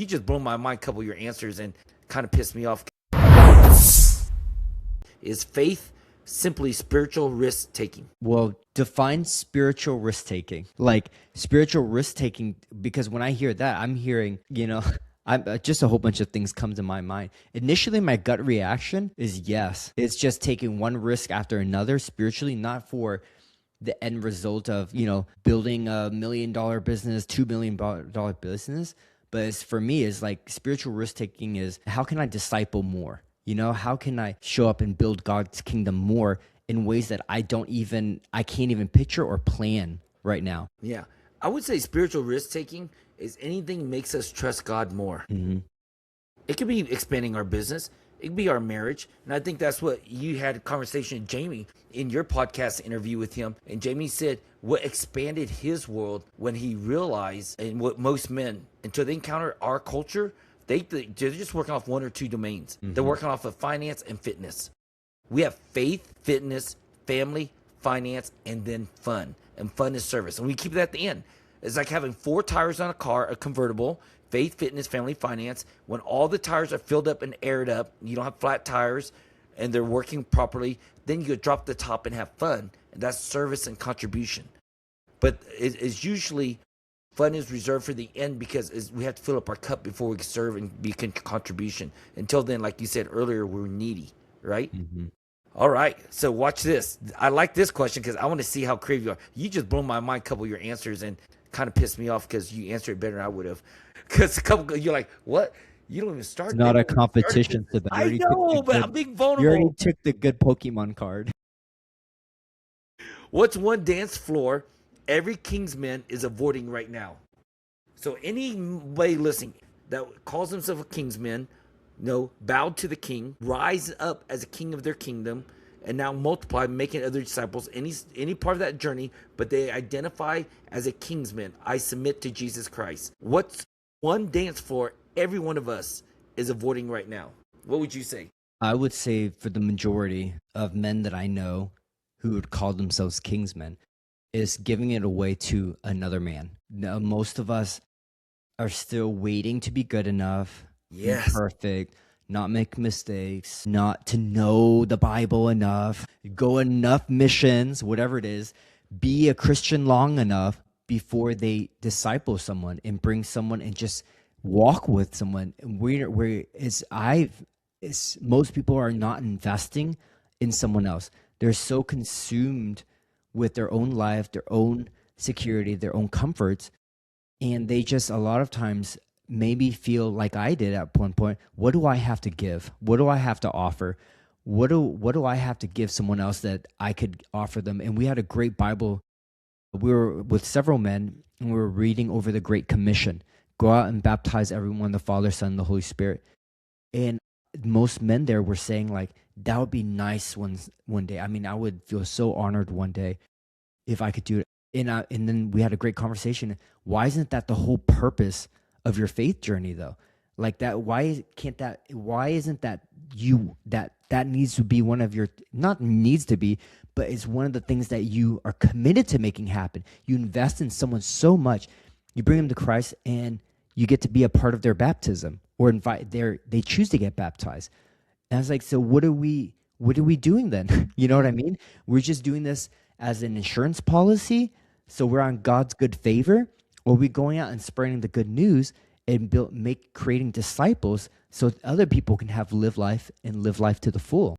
You just blew my mind, a couple of your answers, and kind of pissed me off. Is faith simply spiritual risk taking? Well, define spiritual risk taking. Like spiritual risk taking, because when I hear that, I'm hearing, I'm just a whole bunch of things come to my mind. Initially, my gut reaction is yes. It's just taking one risk after another spiritually, not for the end result of, building $1 million business, $2 million business. But for me, it's like spiritual risk taking is how can I disciple more? How can I show up and build God's kingdom more in ways that I can't even picture or plan right now? Yeah. I would say spiritual risk taking is anything makes us trust God more. Mm-hmm. It could be expanding our business. It could be our marriage. And I think that's what you had a conversation with Jamie in your podcast interview with him. And Jamie said what expanded his world when he realized, and what most men, until they encounter our culture, they're just working off one or two domains. Mm-hmm. They're working off of finance and fitness. We have faith, fitness, family, finance, and then fun. And fun is service. And we keep it at the end. It's like having 4 tires on a car, a convertible, faith, fitness, family, finance. When all the tires are filled up and aired up, you don't have flat tires, and they're working properly, then you could drop the top and have fun. And that's service and contribution. But it's usually fun is reserved for the end because we have to fill up our cup before we can serve and be contribution. Until then, like you said earlier, we're needy, right? Mm-hmm. All right, so watch this. I like this question because I want to see how creative you are. You just blew my mind, a couple of your answers, and kind of pissed me off because you answered it better than I would have. Because you're like, what? You don't even start. It's not a competition to that. I know, but I'm being vulnerable. You already took the good Pokemon card. What's one dance floor every Kingsman is avoiding right now? So anybody listening that calls himself a Kingsman, bowed to the king, rise up as a king of their kingdom, and now multiply, making other disciples, any part of that journey, but they identify as a Kingsman. I submit to Jesus Christ. What's one dance floor every one of us is avoiding right now? What would you say? I would say for the majority of men that I know who would call themselves Kingsmen is giving it away to another man. Now, most of us are still waiting to be good enough, yes, be perfect, not make mistakes, not to know the Bible enough, go enough missions, whatever it is, be a Christian long enough before they disciple someone and bring someone and just walk with someone. Most people are not investing in someone else. They're so consumed with their own life, their own security, their own comforts, and they just a lot of times maybe feel like I did at one point. What do I have to give? What do I have to offer? What do I have to give someone else that I could offer them? And we had a great Bible. We were with several men, and we were reading over the Great Commission. Go out and baptize everyone, the Father, Son, and the Holy Spirit. And most men there were saying, like, that would be nice one day. I mean, I would feel so honored one day if I could do it. And then we had a great conversation. Why isn't that the whole purpose of your faith journey, though? Like that, why isn't that that needs to be one of your, not needs to be, but it's one of the things that you are committed to making happen. You invest in someone so much, you bring them to Christ, and you get to be a part of their baptism, or they choose to get baptized. And I was like, so what are we doing then? You know what I mean? We're just doing this as an insurance policy, so we're on God's good favor, or are we going out and spreading the good news and creating disciples so other people can live life to the full?